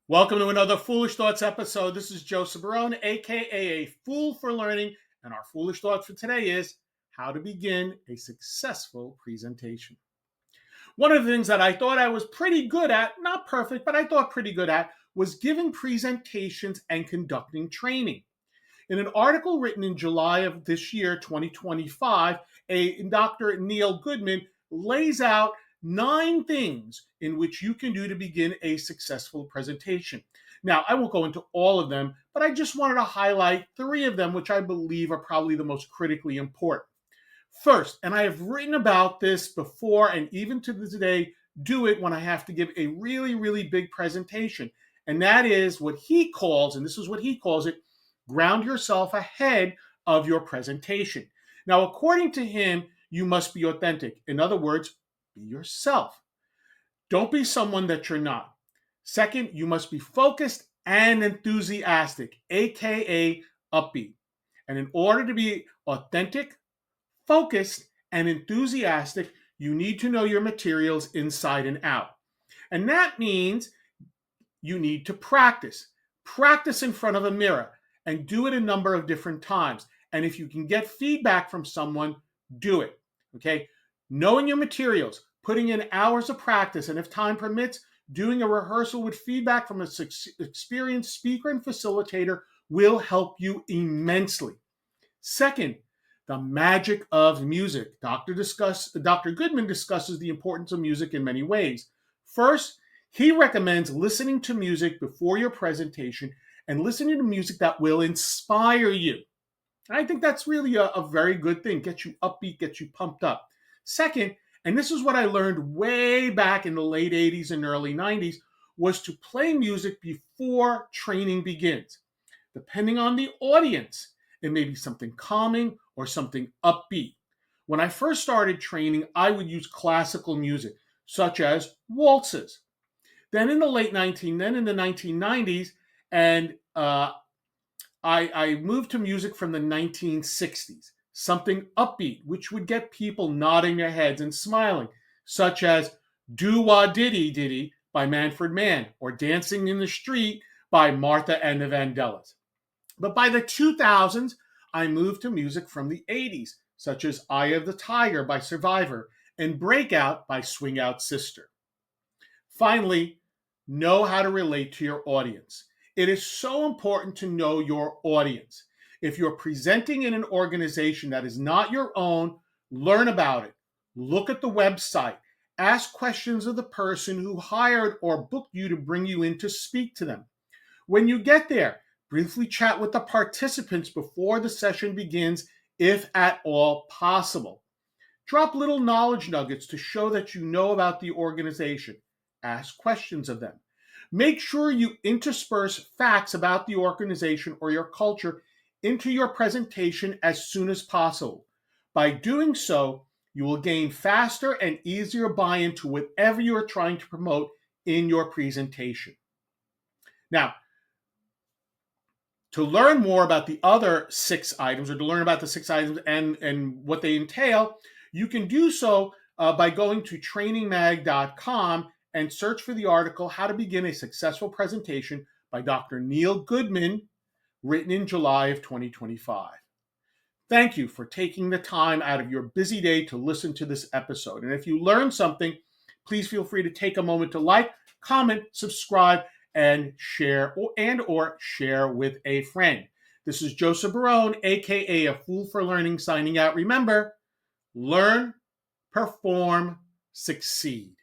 Welcome to another Foolish Thoughts episode. This is Joseph Barone, aka A Fool for Learning, and our foolish thought for today is how to begin a successful presentation. One of the things that I thought I was pretty good at, not perfect, but I thought pretty good at, was giving presentations and conducting training. In an article written in July of this year, 2025, Dr. Neil Goodman lays out 9 things in which you can do to begin a successful presentation. Now, I won't go into all of them, but I just wanted to highlight 3 of them, which I believe are probably the most critically important. First, and I have written about this before, and even to this day, do it when I have to give a really, really big presentation. And that is what he calls, and this is what he calls it, ground yourself ahead of your presentation. Now, according to him, you must be authentic. In other words, be yourself. Don't be someone that you're not. Second, you must be focused and enthusiastic, aka upbeat. And in order to be authentic, focused, and enthusiastic, you need to know your materials inside and out. And that means you need to practice. Practice in front of a mirror and do it a number of different times. And if you can get feedback from someone, do it. Okay? Knowing your materials, putting in hours of practice, and if time permits, doing a rehearsal with feedback from an experienced speaker and facilitator will help you immensely. Second, the magic of music. Dr. Goodman discusses the importance of music in many ways. First, he recommends listening to music before your presentation and listening to music that will inspire you. I think that's really a very good thing. Get you upbeat, get you pumped up. Second, and this is what I learned way back in the late 80s and early 90s, was to play music before training begins. Depending on the audience, it may be something calming or something upbeat. When I first started training, I would use classical music, such as waltzes. Then in the 1990s, and I moved to music from the 1960s, something upbeat, which would get people nodding their heads and smiling, such as Do-Wah-Diddy Diddy by Manfred Mann, or Dancing in the Street by Martha and the Vandellas. But by the 2000s, I moved to music from the 80s, such as Eye of the Tiger by Survivor and Breakout by Swing Out Sister. Finally, know how to relate to your audience. It is so important to know your audience. If you're presenting in an organization that is not your own, learn about it. Look at the website. Ask questions of the person who hired or booked you to bring you in to speak to them. When you get there, briefly chat with the participants before the session begins, if at all possible. Drop little knowledge nuggets to show that you know about the organization. Ask questions of them. Make sure you intersperse facts about the organization or your culture into your presentation as soon as possible. By doing so, you will gain faster and easier buy-in to whatever you are trying to promote in your presentation. Now, to learn more about the other 6 items, or to learn about the 6 items and what they entail, you can do so by going to trainingmag.com and search for the article, How to Begin a Successful Presentation by Dr. Neil Goodman, written in July of 2025. Thank you for taking the time out of your busy day to listen to this episode. And if you learned something, please feel free to take a moment to like, comment, subscribe, and share or share with a friend. This is Joseph Barone, aka A Fool for Learning, signing out. Remember, learn, perform, succeed.